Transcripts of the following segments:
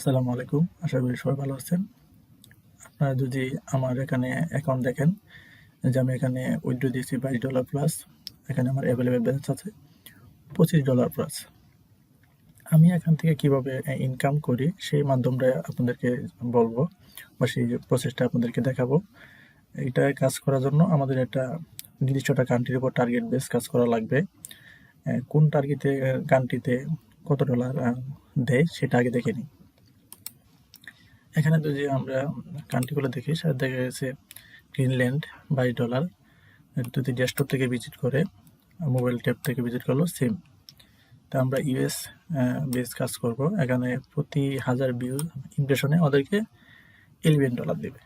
আসসালামু আলাইকুম। আশা করি সবাই ভালো আছেন। আপনারা যদি আমার এখানে অ্যাকাউন্ট দেখেন, যে আমি এখানে উইথড্র দিয়েছি $22 প্লাস। এখানে আমার এভেলেবল ব্যালেন্স আছে $25 প্লাস। আমি এখান থেকে কিভাবে ইনকাম করি সেই মাধ্যমটা আপনাদেরকে বলবো বা সেই প্রসেসটা আপনাদেরকে দেখাবো। এটা কাজ করার জন্য আমাদের একটা নির্দিষ্ট একটা কান্ট্রির উপর টার্গেট বেস কাজ করা লাগবে। কোন কান্ট্রিতে কত ডলার দেয় সেটা আগে দেখে নিই। এখানে যদি আমরা কান্ট্রিগুলো দেখি, সেটা দেখা গেছে গ্রিনল্যান্ড $22। যদি ডেস্কটপ থেকে ভিজিট করে, মোবাইল ট্যাব থেকে ভিজিট করলো সেম। তা আমরা ইউএস বেস কাজ করব। এখানে প্রতি 1000 ভিউ ইমপ্রেশনে ওদেরকে $11 দেবে।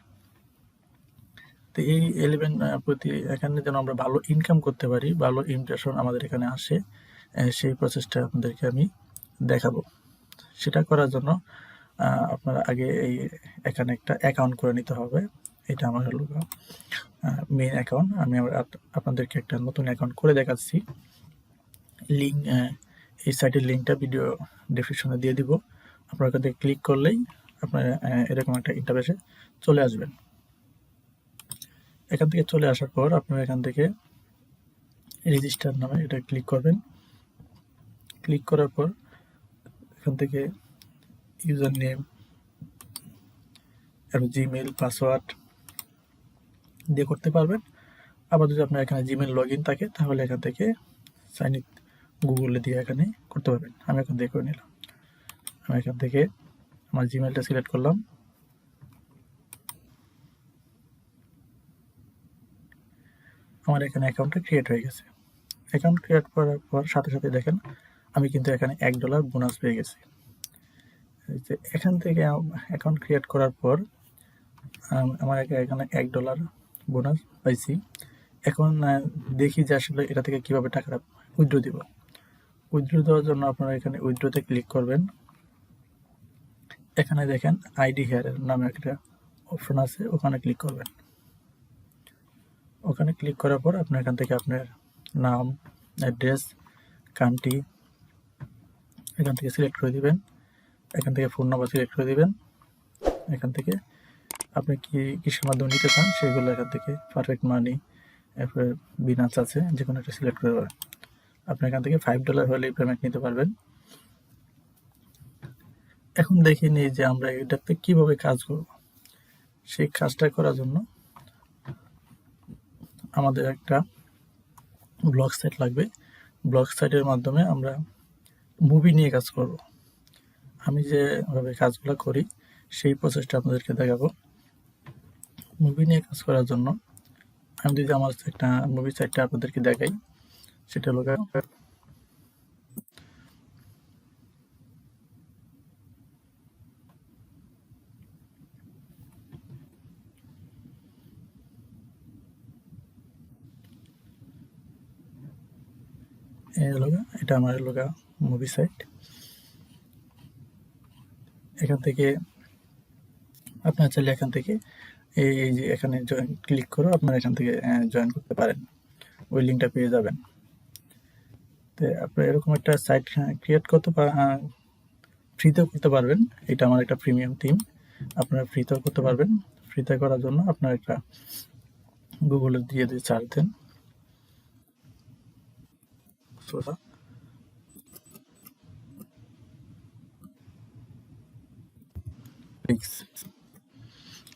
তো এই 11 প্রতি এখানে যেন আমরা ভালো ইনকাম করতে পারি, ভালো ইমপ্রেশন আমাদের এখানে আসে, সেই প্রসেসটা আপনাদেরকে আমি দেখাবো। সেটা করার জন্য আপনারা আগে এখানে একটা অ্যাকাউন্ট করে নিতে হবে। এটা আমার হলো মেইন অ্যাকাউন্ট। আমি আপনাদেরকে একটা নতুন অ্যাকাউন্ট করে দেখাচ্ছি। লিঙ্ক এই সাইটের লিঙ্কটা ভিডিও ডেসক্রিপশনে দিয়ে দিব। আপনারা এখান থেকে ক্লিক করলেই আপনারা এরকম একটা ইন্টারফেসে চলে আসবেন। এখান থেকে চলে আসার পর আপনারা এখান থেকে রেজিস্টার নামে এটা ক্লিক করবেন। ক্লিক করার পর এখান থেকে ইউজার নেম এবং জিমেইল পাসওয়ার্ড দিয়ে করতে পারবেন। আবার যদি আপনার এখানে জিমেইল লগ ইন থাকে তাহলে এখান থেকে সাইন ইন গুগলে দিয়ে এখানে করতে পারবেন। আমি এখান থেকে করে নিলাম। আমি এখান থেকে আমার জিমেইলটা সিলেক্ট করলাম। আমার এখানে অ্যাকাউন্টটা ক্রিয়েট হয়ে গেছে। অ্যাকাউন্ট ক্রিয়েট করার পর সাথে সাথে দেখেন আমি কিন্তু এখানে $1 বোনাস পেয়ে গেছি। এখান থেকে অ্যাকাউন্ট ক্রিয়েট করার পর আমার এখানে $1 বোনাস পাইছি। এখন দেখি যে আসলে এটা থেকে কিভাবে টাকাটা উইথড্র দিব। উইথড্র দেওয়ার জন্য আপনারা এখানে উইথড্রতে ক্লিক করবেন। এখানে দেখেন আইডি হেয়ারের নামে একটা অপশন আছে, ওখানে ক্লিক করবেন। ওখানে ক্লিক করার পর আপনি এখান থেকে আপনার নাম, অ্যাড্রেস, কান্ট্রি এখান থেকে সিলেক্ট করে দিবেন। এখান থেকে ফোন নাম্বার সিলেক্ট করে দিবেন। এখান থেকে আপনি কিসের মাধ্যমে নিতে চান সেগুলো এখান থেকে পারফেক্ট মানি, এরপরে বিনান্স আছে, যে কোনো একটা সিলেক্ট করে দেবেন। আপনি এখান থেকে $5 হলে পেমেন্ট নিতে পারবেন। এখন দেখে নিই যে আমরা এটাতে কিভাবে কাজ করব। সেই কাজটা করার জন্য আমাদের একটা ব্লগ সাইট লাগবে। ব্লগ সাইটের মাধ্যমে আমরা মুভি নিয়ে কাজ করব। আমি যেভাবে কাজগুলো করি সেই প্রসেসটা আপনাদেরকে দেখাবো। মুভি নিয়ে কাজ করার জন্য আমি যদি আমার একটা মুভি সাইটটা আপনাদেরকে দেখাই, সেটা হলো এটা আমার মুভি সাইট। এখান থেকে আপনার চাইলে এখান থেকে এই যে এখানে জয়েন ক্লিক করে আপনারা এখান থেকে জয়েন করতে পারেন, ওই লিঙ্কটা পেয়ে যাবেন। তো আপনারা এরকম একটা সাইট ক্রিয়েট করতে ফ্রিতেও করতে পারবেন। এটা আমার একটা প্রিমিয়াম থিম, আপনারা ফ্রিতেও করতে পারবেন। ফ্রিতে করার জন্য আপনার একটা গুগলে দিয়ে সার্চ দেন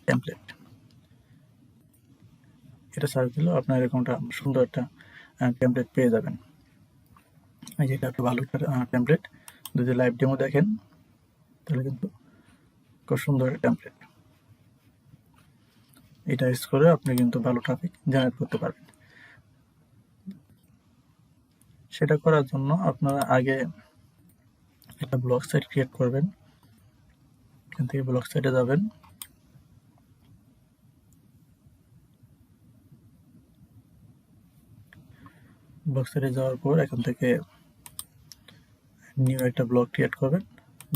টেমপ্লেট। এটা সার্চ দিলেও আপনার এরকমটা সুন্দর একটা টেমপ্লেট পেয়ে যাবেন। এই যে এটা একটা ভালো একটা টেমপ্লেট। যদি লাইভ ডেমো দেখেন তাহলে কিন্তু খুব সুন্দর একটা টেমপ্লেট। এটা ইউজ করে আপনি কিন্তু ভালো ট্রাফিক জেনারেট করতে পারবেন। সেটা করার জন্য আপনারা আগে একটা ব্লগ সাইট ক্রিয়েট করবেন। এখান থেকে ব্লগ সাইটে যাবেন। ব্লগ সাইটে যাওয়ার পর এখান থেকে নিউ একটা ব্লগ ক্রিয়েট করবেন।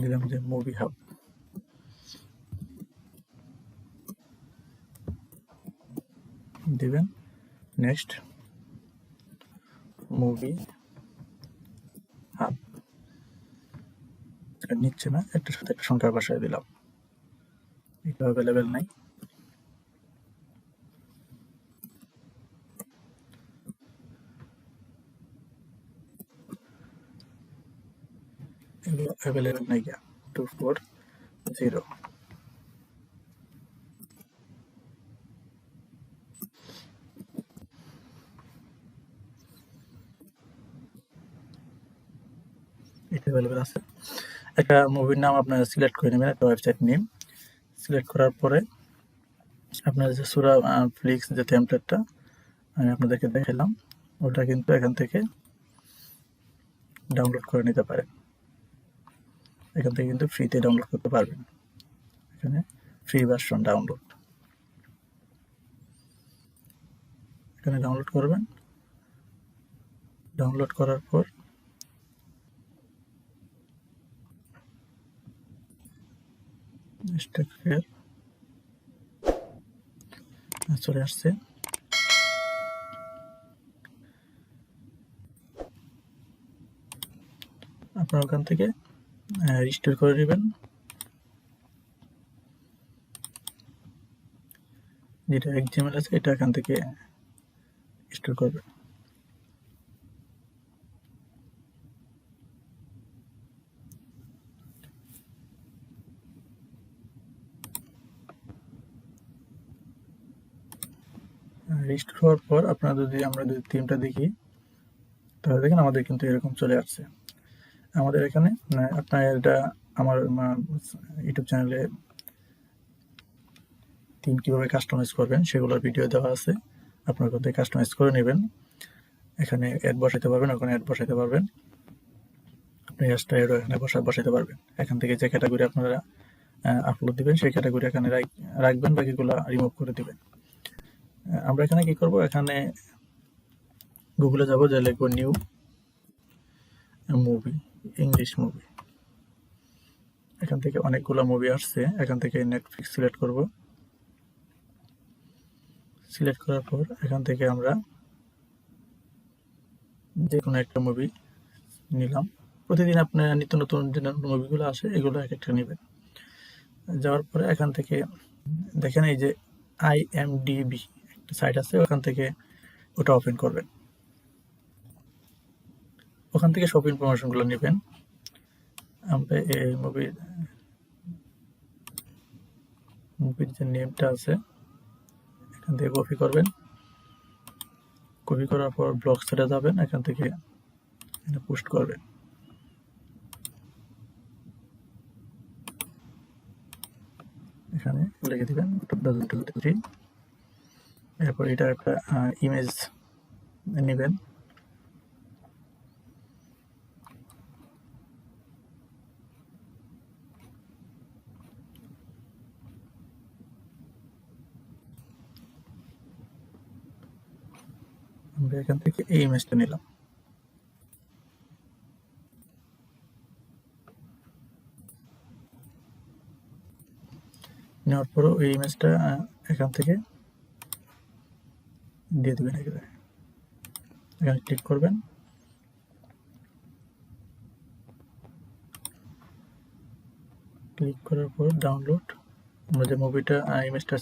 দিলাম যে মুভি হাব। দিবেন নেক্সট মুভি হাব। এটা নিচ্ছে না, একটার সাথে একটা সংখ্যা বসায় দিলাম, এটা অ্যাভেলেবেল নাই। এগুলো অ্যাভেলেবেল নাই গিয়া 240 এটা অ্যাভেলেবেল আছে। একটা মুভির নাম আপনারা সিলেক্ট করে নেবেন, একটা ওয়েবসাইট নেম সিলেক্ট করার পরে আপনার যে সূরা ফ্লিক্স যে টেমপ্লেটটা আমি আপনাদেরকে দেখালাম, ওটা কিন্তু এখান থেকে ডাউনলোড করে নিতে পারেন। এখান থেকে কিন্তু ফ্রিতে ডাউনলোড করতে পারবেন। এখানে ফ্রি ভার্সন ডাউনলোড, এখানে ডাউনলোড করবেন। ডাউনলোড করার পর চলে আসছে। আপনারা ওখান থেকে রিস্টোর করে নেবেন, যেটা এক্সএমএল আছে এটা এখান থেকে স্টোর করবেন। রিস্টোর হওয়ার পর আপনারা আমরা যদি থিমটা দেখি, তাহলে দেখেন আমাদের কিন্তু এরকম চলে আসছে। আমাদের এখানে আপনার এটা আমার ইউটিউব চ্যানেলে থিম কীভাবে কাস্টমাইজ করবেন সেগুলোর ভিডিও দেওয়া আছে, আপনার ওখান থেকে কাস্টমাইজ করে নেবেন। এখানে অ্যাড বসাতে পারবেন, ওখানে অ্যাড বসাতে পারবেন, আপনি হেয়ারস্টাইলও এখানে বসাতে পারবেন। এখান থেকে যে ক্যাটাগরি আপনারা আপলোড দিবেন সেই ক্যাটাগরি এখানে রাখবেন, বাকিগুলো রিমুভ করে দিবেন। আমরা এখানে কি করব, এখানে গুগলে যাব, যে লিখব নিউ মুভি, ইংলিশ মুভি। এখান থেকে অনেকগুলো মুভি আসছে, এখান থেকে নেটফ্লিক্স সিলেক্ট করব। সিলেক্ট করার পর এখান থেকে আমরা যে কোনো একটা মুভি নিলাম। প্রতিদিন আপনার নিত্য নতুন যে মুভিগুলো আসে এগুলো এক একটা নেবেন। যাওয়ার পরে এখান থেকে দেখেন এই যে IMDb একটা সাইট আছে, ওখান থেকে ওটা ওপেন করবেন। ওখান থেকে সব ইনফরমেশনগুলো নেবেন। আমরা এই মুভির যে নেমটা আছে এখান থেকে কপি করবেন। কপি করার পর ব্লগ সেটে যাবেন, এখান থেকে এটা পোস্ট করবেন। এখানে লিখে দিবেন 2023। এরপর এটা একটা ইমেজ নেবেন। আমরা এখান থেকে এই ইমেজটা নিলাম। নেওয়ার পরও এই ইমেজটা এখান থেকে দিয়ে দেবেন। এখানে ক্লিক করবেন, ক্লিক করার পর ডাউনলোড, আমরা যে মুভিটা ইমেজটা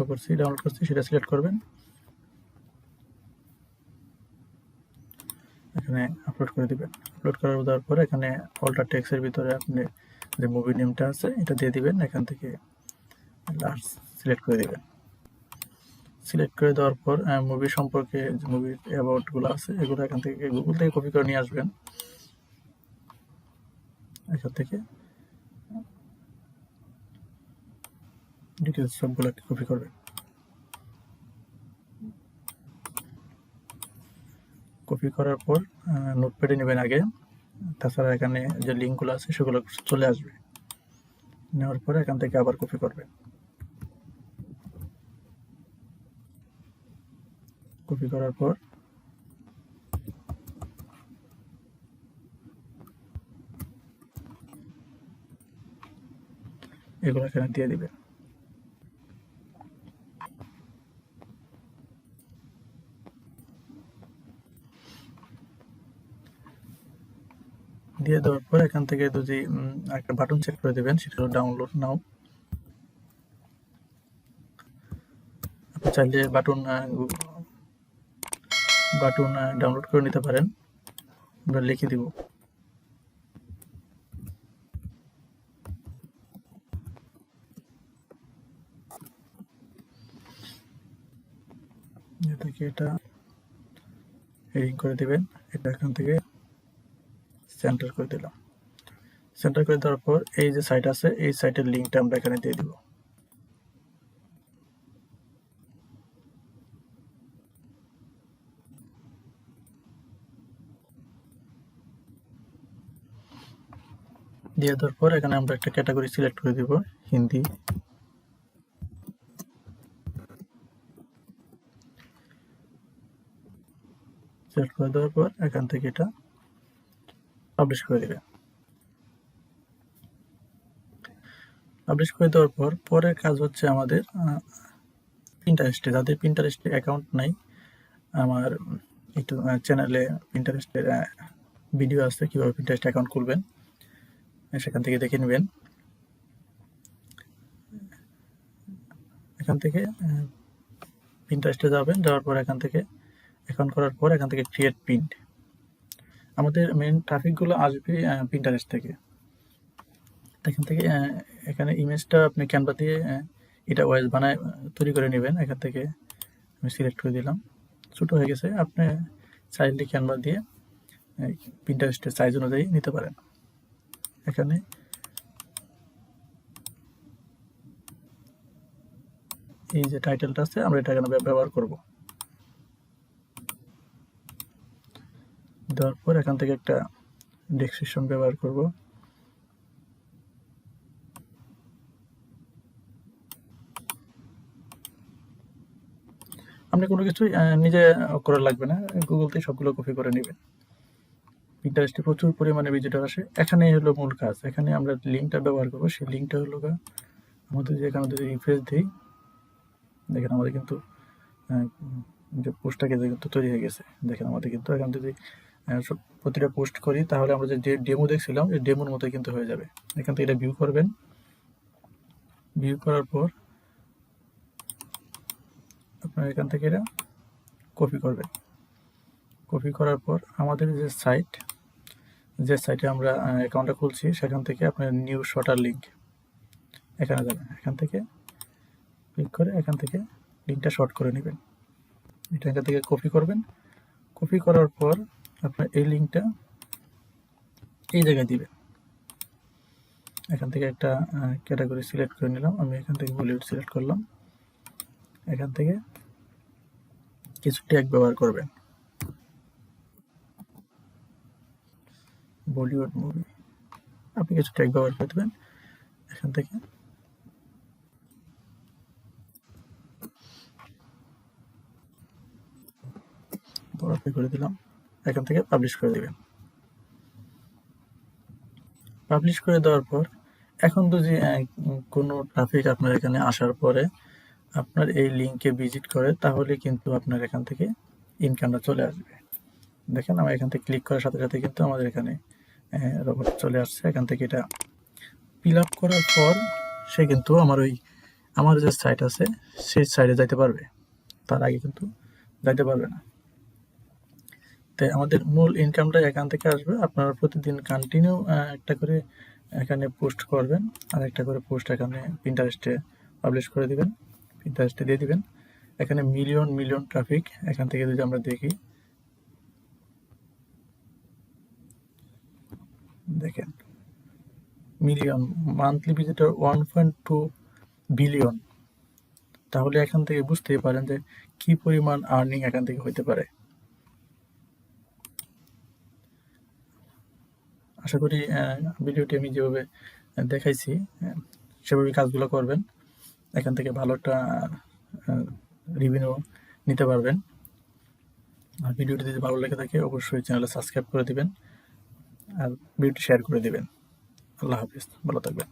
করছি ডাউনলোড করছি সেটা সিলেক্ট করবেন। এখানে আপলোড করে দিবেন। আপলোড করার দেওয়ার পরে এখানে অল্টার টেক্সটের ভিতরে আপনি যে মুভি নেমটা আছে এটা দিয়ে দিবেন। এখান থেকে লাস্ট সিলেক্ট করে দিবেন। সিলেক্ট করে দেওয়ার পর মুভি সম্পর্কে যে মুভির অ্যাবাউটগুলো আছে এগুলো এখান থেকে গুগল থেকে কপি করে নিয়ে আসবেন। এখান থেকে ডিটেলস সবগুলো কপি করবেন। কপি করার পর নোটপ্যাডে নেবেন আগে, তাছাড়া এখানে যে লিঙ্কগুলো আছে সেগুলো চলে আসবে। নেওয়ার পরে এখান থেকে আবার কপি করবেন। কপি করার পর এগুলো এখানে দিয়ে দিবেন। দিয়ে দেওয়ার পর এখান থেকে যদি একটা বাটন সেট করে দেবেন, সেটা হলো ডাউনলোড নাও। আপনি চাইলে বাটন ডাউনলোড করে নিতে পারেন। আমরা লিখে দিব এটা হেডিং করে দিবেন। এটা এখান থেকে সেন্টার করে দিলাম। সেন্টার করে দেওয়ার পর এই যে সাইট আছে, এই সাইটের লিঙ্কটা আমরা এখানে দিয়ে দিব। দিয়ে দেওয়ার পর এখানে আমরা একটা ক্যাটাগরি সিলেক্ট করে দিব, হিন্দি। সিলেক্ট করে দেওয়ার পর এখান থেকে এটা পাবলিশ করে দিবেন। পাবলিশ করে দেওয়ার পর পরের কাজ হচ্ছে আমাদের পিন্টারেস্টে, যাদের পিন্টারেস্টে অ্যাকাউন্ট নাই, আমার একটু চ্যানেলে পিন্টারেস্টের ভিডিও আছে কীভাবে পিন্টারেস্ট অ্যাকাউন্ট খুলবেন, সেখান থেকে দেখে নেবেন। এখান থেকে পিন্টারেস্টে যাবেন, যাওয়ার পর এখান থেকে অ্যাকাউন্ট করার পর এখান থেকে ক্রিয়েট পিন্ট। আমাদের মেন ট্রাফিকগুলো আসবে পিন্টারেস্ট থেকে। এখান থেকে এখানে ইমেজটা আপনি ক্যানভা দিয়ে এটা ওয়াইজ বানায় তৈরি করে নেবেন। এখান থেকে আমি সিলেক্ট করে দিলাম, ছোটো হয়ে গেছে। আপনি চাইলে ক্যানভা দিয়ে পিন্টারেস্টের সাইজ অনুযায়ী নিতে পারেন। এখানে এই যে টাইটেলটা আছে, আমরা এটা এখানে ব্যবহার করব। দেওয়ার পর এখান থেকে একটা ডেসক্রিপশন ব্যবহার করব। আপনি কোনো কিছুই নিজে করা লাগবে না, গুগল থেকে সবগুলো কপি করে নেবেন। পিন্টারেস্টে প্রচুর পরিমাণে ভিজিটর আসে। এখানে হলো মূল কাজ। এখানে আমরা লিঙ্কটা ব্যবহার করব। সেই লিঙ্কটা হলো আমাদের যে এখানে যদি রিফ্রেশ দিই, দেখেন আমাদের কিন্তু যে পোস্টটা কিন্তু তৈরি হয়ে গেছে। দেখেন আমাদের কিন্তু এখান যদি প্রতিটা পোস্ট করি, তাহলে আমরা যে ডেমো দেখছিলাম, এই ডেমোর মতো কিন্তু হয়ে যাবে। এখান থেকে এটা ভিউ করবেন। ভিউ করার পর আপনারা এখান থেকে এটা কপি করবেন। কপি করার পর আমাদের যে সাইটে আমরা অ্যাকাউন্টটা খুলছি, সেখান থেকে আপনার নিউ শর্টার লিঙ্ক এখানে যাবেন। এখান থেকে ক্লিক করে এখান থেকে লিঙ্কটা শর্ট করে নেবেন। এটা এখান থেকে কপি করবেন। কপি করার পর আপনার এই লিঙ্কটা এই জায়গায় দিবেন। এখান থেকে একটা ক্যাটাগরি সিলেক্ট করে নিলাম। আমি এখান থেকে বলিউড সিলেক্ট করলাম। এখান থেকে কিছু ট্যাগ ব্যবহার করবেন, বলিউড মুভি, আপনি কিছু ট্যাগ ব্যবহার করে দেবেন। এখান থেকে বড় করে দিলাম। এখান থেকে পাবলিশ করে দেবেন। পাবলিশ করে দেওয়ার পর এখন যদি কোনো ট্রাফিক আপনার এখানে আসার পরে আপনার এই লিঙ্কে ভিজিট করে, তাহলে কিন্তু আপনার এখান থেকে ইনকামটা চলে আসবে। দেখেন আমার এখান থেকে ক্লিক করার সাথে সাথে কিন্তু আমাদের এখানে রোবট চলে আসছে। এখান থেকে এটা ফিল আপ করার পর সে কিন্তু আমার যে সাইট আছে সেই সাইটে যাইতে পারবে, তার আগে কিন্তু যাইতে পারবে না। তাই আমাদের মূল ইনকামটা এখান থেকে আসবে। আপনারা প্রতিদিন কন্টিনিউ একটা করে এখানে পোস্ট করবেন, আর একটা করে পোস্ট এখানে পিন্টারেস্টে পাবলিশ করে দিবেন, পিন্টারেস্টে দিয়ে দিবেন। এখানে মিলিয়ন ট্রাফিক। এখান থেকে যদি আমরা দেখি, দেখেন মিলিয়ন, মান্থলি ভিজিটর 1.2 বিলিয়ন। তাহলে এখান থেকে বুঝতেই পারেন যে কি পরিমাণ আর্নিং এখান থেকে হইতে পারে। আশা করি ভিডিওটি আমি যেভাবে দেখাইছি সেভাবে কাজগুলো করবেন। এখান থেকে ভালো একটা রেভিনিউ নিতে পারবেন। আর ভিডিওটি যদি ভালো লেগে থাকে অবশ্যই চ্যানেলে সাবস্ক্রাইব করে দিবেন আর ভিডিওটি শেয়ার করে দিবেন। আল্লাহ হাফিজ, ভালো থাকবেন।